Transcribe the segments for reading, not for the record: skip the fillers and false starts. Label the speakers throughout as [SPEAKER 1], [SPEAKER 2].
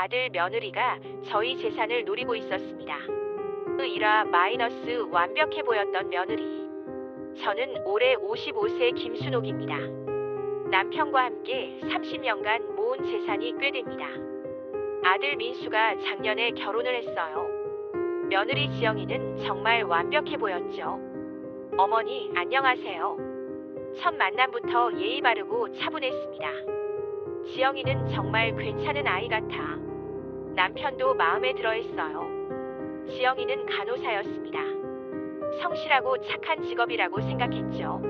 [SPEAKER 1] 아들 며느리가 저희 재산을 노리고 있었습니다. 그 일화 마이너스 완벽해 보였던 며느리. 저는 올해 55세 김순옥입니다. 남편과 함께 30년간 모은 재산이 꽤 됩니다. 아들 민수가 작년에 결혼을 했어요. 며느리 지영이는 정말 완벽해 보였죠. 어머니, 안녕하세요. 첫 만남부터 예의 바르고 차분했습니다. 지영이는 정말 괜찮은 아이 같아. 남편도 마음에 들어 했어요. 지영이는 간호사였습니다. 성실하고 착한 직업이라고 생각했죠.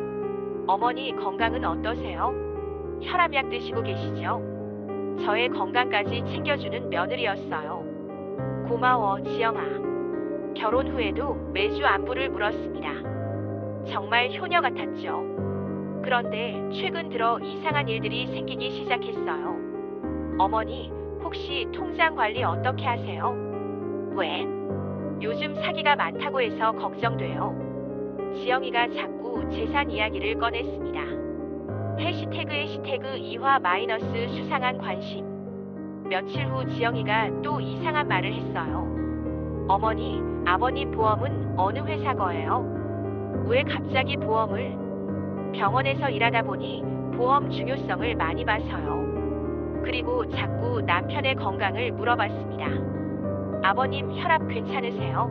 [SPEAKER 1] 어머니 건강은 어떠세요? 혈압약 드시고 계시죠? 저의 건강까지 챙겨주는 며느리였어요. 고마워, 지영아. 결혼 후에도 매주 안부를 물었습니다. 정말 효녀 같았죠. 그런데 최근 들어 이상한 일들이 생기기 시작했어요. 어머니, 혹시 통장 관리 어떻게 하세요? 왜? 요즘 사기가 많다고 해서 걱정돼요. 지영이가 자꾸 재산 이야기를 꺼냈습니다. 해시태그 이화 마이너스 수상한 관심. 며칠 후 지영이가 또 이상한 말을 했어요. 어머니, 아버님 보험은 어느 회사 거예요? 왜 갑자기 보험을? 병원에서 일하다 보니 보험 중요성을 많이 봐서요. 그리고 자꾸 남편의 건강을 물어봤습니다. 아버님 혈압 괜찮으세요?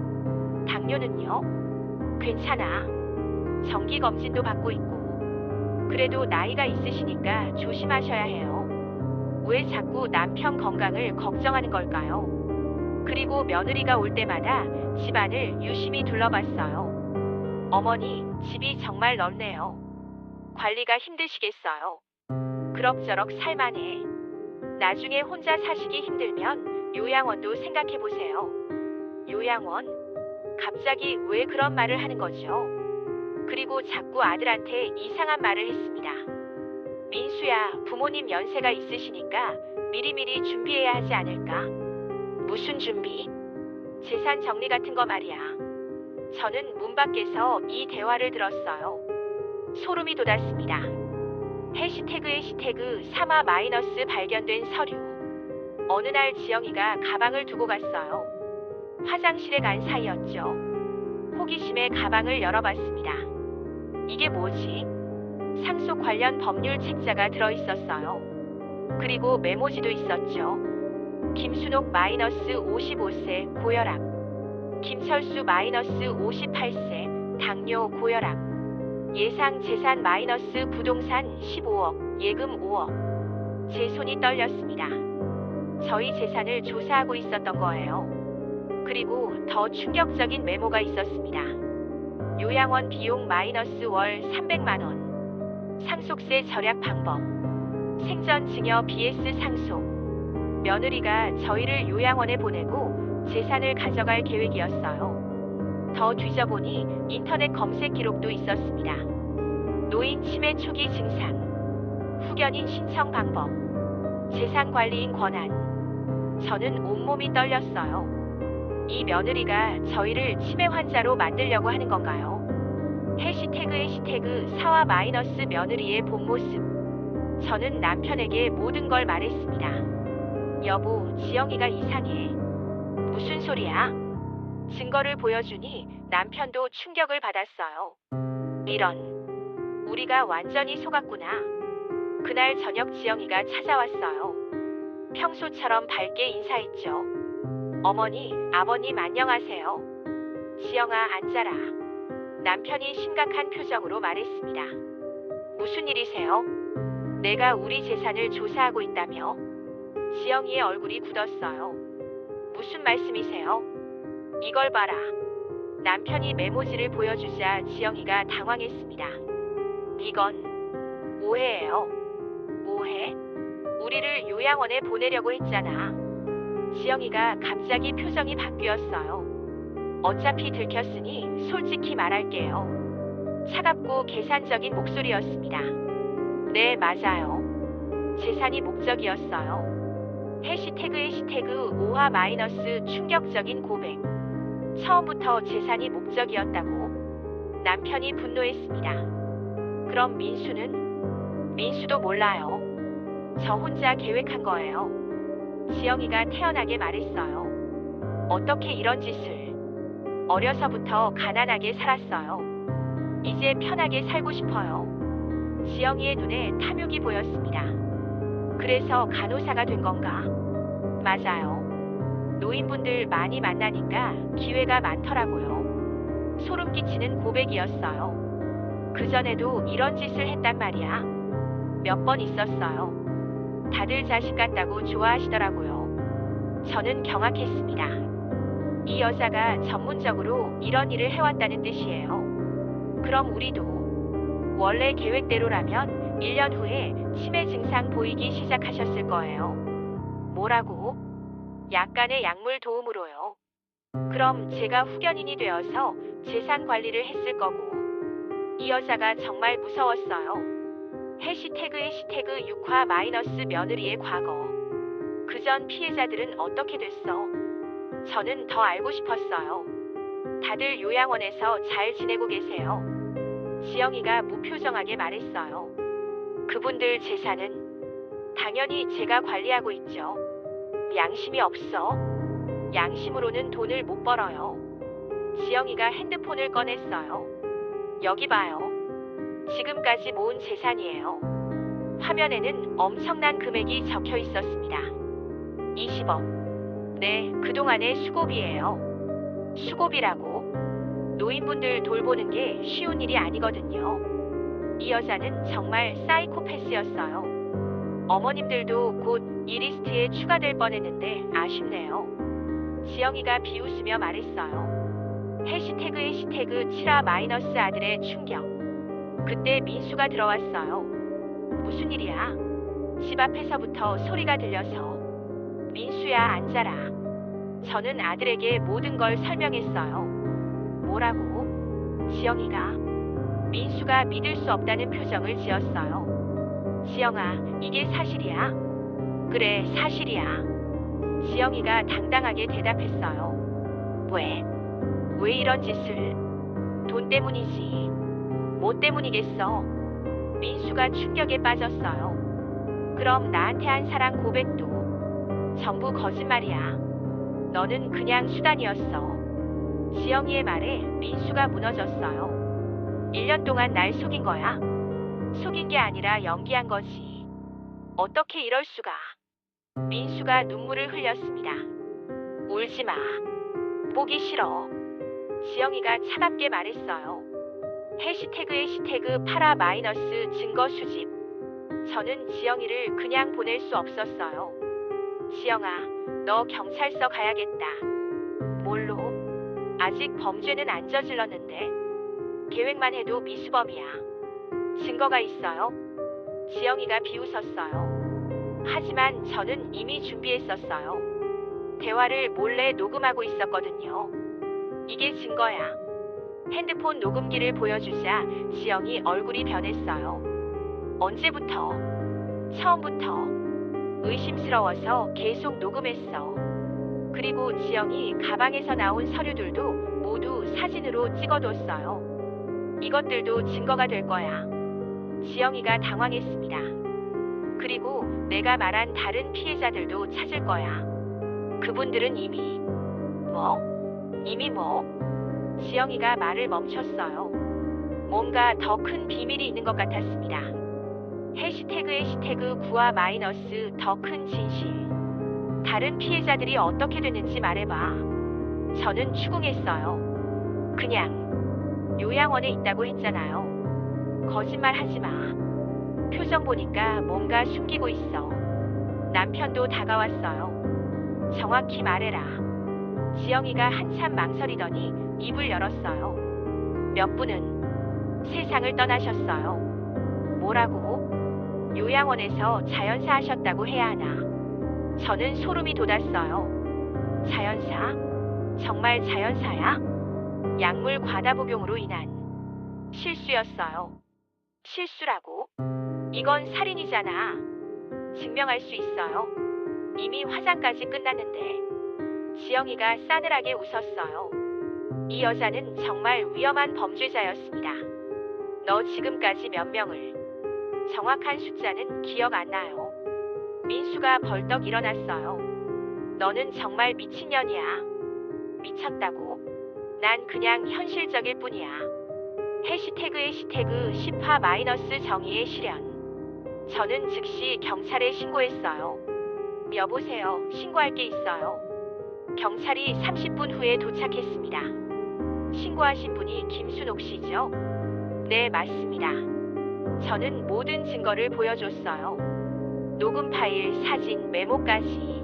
[SPEAKER 1] 당뇨는요? 괜찮아. 정기검진도 받고 있고. 그래도 나이가 있으시니까 조심하셔야 해요. 왜 자꾸 남편 건강을 걱정하는 걸까요? 그리고 며느리가 올 때마다 집안을 유심히 둘러봤어요. 어머니, 집이 정말 넓네요. 관리가 힘드시겠어요. 그럭저럭 살만해. 나중에 혼자 사시기 힘들면 요양원도 생각해보세요. 요양원? 갑자기 왜 그런 말을 하는 거죠? 그리고 자꾸 아들한테 이상한 말을 했습니다. 민수야, 부모님 연세가 있으시니까 미리미리 준비해야 하지 않을까? 무슨 준비? 재산 정리 같은 거 말이야. 저는 문 밖에서 이 대화를 들었어요. 소름이 돋았습니다. 해시태그 사마 마이너스 발견된 서류. 어느 날 지영이가 가방을 두고 갔어요. 화장실에 간 사이였죠. 호기심에 가방을 열어봤습니다. 이게 뭐지? 상속 관련 법률 책자가 들어있었어요. 그리고 메모지도 있었죠. 김순옥 마이너스 55세 고혈압. 김철수 마이너스 58세 당뇨 고혈압. 예상 재산 마이너스 부동산 15억, 예금 5억. 제 손이 떨렸습니다. 저희 재산을 조사하고 있었던 거예요. 그리고 더 충격적인 메모가 있었습니다. 요양원 비용 마이너스 월 300만 원. 상속세 절약 방법. 생전 증여 BS 상속. 며느리가 저희를 요양원에 보내고 재산을 가져갈 계획이었어요. 더 뒤져보니 인터넷 검색 기록도 있었습니다. 노인 치매 초기 증상, 후견인 신청 방법, 재산 관리인 권한. 저는 온몸이 떨렸어요. 이 며느리가 저희를 치매 환자로 만들려고 하는 건가요? 해시태그 사와 마이너스 며느리의 본 모습. 저는 남편에게 모든 걸 말했습니다. 여보, 지영이가 이상해. 무슨 소리야? 증거를 보여주니 남편도 충격을 받았어요. 이런, 우리가 완전히 속았구나. 그날 저녁 지영이가 찾아왔어요. 평소처럼 밝게 인사했죠. 어머니, 아버님 안녕하세요. 지영아, 앉아라. 남편이 심각한 표정으로 말했습니다. 무슨 일이세요? 내가 우리 재산을 조사하고 있다며? 지영이의 얼굴이 굳었어요. 무슨 말씀이세요? 이걸 봐라. 남편이 메모지를 보여주자 지영이가 당황했습니다. 이건 오해예요. 오해? 우리를 요양원에 보내려고 했잖아. 지영이가 갑자기 표정이 바뀌었어요. 어차피 들켰으니 솔직히 말할게요. 차갑고 계산적인 목소리였습니다. 네, 맞아요. 재산이 목적이었어요. 해시태그 오화 마이너스 충격적인 고백. 처음부터 재산이 목적이었다고. 남편이 분노했습니다. 그럼 민수는? 민수도 몰라요. 저 혼자 계획한 거예요. 지영이가 태연하게 말했어요. 어떻게 이런 짓을. 어려서부터 가난하게 살았어요. 이제 편하게 살고 싶어요. 지영이의 눈에 탐욕이 보였습니다. 그래서 간호사가 된 건가? 맞아요. 노인분들 많이 만나니까 기회가 많더라고요. 소름 끼치는 고백이었어요. 그전에도 이런 짓을 했단 말이야. 몇 번 있었어요. 다들 자식 같다고 좋아하시더라고요. 저는 경악했습니다. 이 여자가 전문적으로 이런 일을 해왔다는 뜻이에요. 그럼 우리도 원래 계획대로라면 1년 후에 치매 증상 보이기 시작하셨을 거예요. 뭐라고? 약간의 약물 도움으로요. 그럼 제가 후견인이 되어서 재산 관리를 했을 거고. 이 여자가 정말 무서웠어요. 해시태그 6화 마이너스 며느리의 과거. 그전 피해자들은 어떻게 됐어? 저는 더 알고 싶었어요. 다들 요양원에서 잘 지내고 계세요. 지영이가 무표정하게 말했어요. 그분들 재산은 당연히 제가 관리하고 있죠. 양심이 없어? 양심으로는 돈을 못 벌어요. 지영이가 핸드폰을 꺼냈어요. 여기 봐요. 지금까지 모은 재산이에요. 화면에는 엄청난 금액이 적혀 있었습니다. 20억. 네, 그동안의 수고비예요. 수고비라고? 노인분들 돌보는 게 쉬운 일이 아니거든요. 이 여자는 정말 사이코패스였어요. 어머님들도 곧 이 리스트에 추가될 뻔했는데 아쉽네요. 지영이가 비웃으며 말했어요. 해시태그 7화 마이너스 아들의 충격. 그때 민수가 들어왔어요. 무슨 일이야? 집 앞에서부터 소리가 들려서. 민수야, 앉아라. 저는 아들에게 모든 걸 설명했어요. 뭐라고? 지영이가. 민수가 믿을 수 없다는 표정을 지었어요. 지영아, 이게 사실이야? 그래, 사실이야. 지영이가 당당하게 대답했어요. 왜 이런 짓을? 돈 때문이지. 뭐 때문이겠어? 민수가 충격에 빠졌어요. 그럼 나한테 한 사랑 고백도 전부 거짓말이야. 너는 그냥 수단이었어. 지영이의 말에 민수가 무너졌어요. 1년 동안 날 속인 거야? 속인 게 아니라 연기한 거지. 어떻게 이럴 수가? 민수가 눈물을 흘렸습니다. 울지 마. 보기 싫어. 지영이가 차갑게 말했어요. 해시태그 8화 마이너스 증거 수집. 저는 지영이를 그냥 보낼 수 없었어요. 지영아, 너 경찰서 가야겠다. 뭘로? 아직 범죄는 안 저질렀는데. 계획만 해도 미수범이야. 증거가 있어요? 지영이가 비웃었어요. 하지만 저는 이미 준비했었어요. 대화를 몰래 녹음하고 있었거든요. 이게 증거야. 핸드폰 녹음기를 보여주자 지영이 얼굴이 변했어요. 언제부터? 처음부터. 의심스러워서 계속 녹음했어. 그리고 지영이 가방에서 나온 서류들도 모두 사진으로 찍어뒀어요. 이것들도 증거가 될 거야. 지영이가 당황했습니다. 그리고 내가 말한 다른 피해자들도 찾을 거야. 그분들은 이미 이미 뭐? 지영이가 말을 멈췄어요. 뭔가 더 큰 비밀이 있는 것 같았습니다. 해시태그 9화 마이너스 더 큰 진실. 다른 피해자들이 어떻게 됐는지 말해봐. 저는 추궁했어요. 그냥 요양원에 있다고 했잖아요. 거짓말 하지 마. 표정 보니까 뭔가 숨기고 있어. 남편도 다가왔어요. 정확히 말해라. 지영이가 한참 망설이더니 입을 열었어요. 몇 분은 세상을 떠나셨어요. 뭐라고? 요양원에서 자연사 하셨다고 해야 하나? 저는 소름이 돋았어요. 자연사? 정말 자연사야? 약물 과다 복용으로 인한 실수였어요. 실수라고? 이건 살인이잖아. 증명할 수 있어요. 이미 화장까지 끝났는데. 지영이가 싸늘하게 웃었어요. 이 여자는 정말 위험한 범죄자였습니다. 너 지금까지 몇 명을? 정확한 숫자는 기억 안 나요. 민수가 벌떡 일어났어요. 너는 정말 미친년이야. 미쳤다고? 난 그냥 현실적일 뿐이야. 해시태그 10화 마이너스 정의의 실현. 저는 즉시 경찰에 신고했어요. 여보세요, 신고할 게 있어요. 경찰이 30분 후에 도착했습니다. 신고하신 분이 김순옥 씨죠? 네, 맞습니다. 저는 모든 증거를 보여줬어요. 녹음 파일, 사진, 메모까지.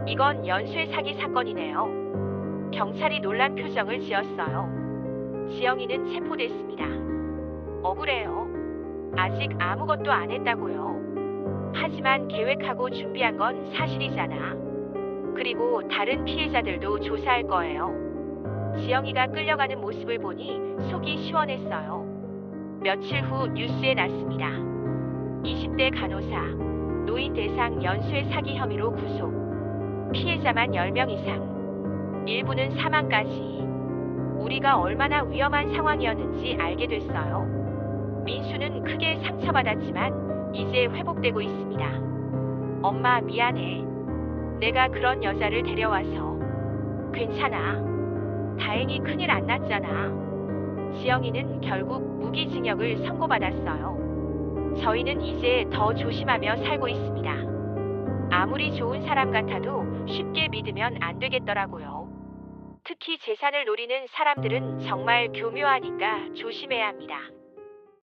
[SPEAKER 1] 이건 연쇄 사기 사건이네요. 경찰이 놀란 표정을 지었어요. 지영이는 체포됐습니다. 억울해요. 아직 아무것도 안 했다고요. 하지만 계획하고 준비한 건 사실이잖아. 그리고 다른 피해자들도 조사할 거예요. 지영이가 끌려가는 모습을 보니 속이 시원했어요. 며칠 후 뉴스에 났습니다. 20대 간호사, 노인 대상 연쇄 사기 혐의로 구속. 피해자만 10명 이상. 일부는 사망까지. 우리가 얼마나 위험한 상황이었는지 알게 됐어요. 민수는 크게 상처받았지만 이제 회복되고 있습니다. 엄마 미안해. 내가 그런 여자를 데려와서. 괜찮아. 다행히 큰일 안 났잖아. 지영이는 결국 무기징역을 선고받았어요. 저희는 이제 더 조심하며 살고 있습니다. 아무리 좋은 사람 같아도 쉽게 믿으면 안 되겠더라고요. 특히 재산을 노리는 사람들은 정말 교묘하니까 조심해야 합니다.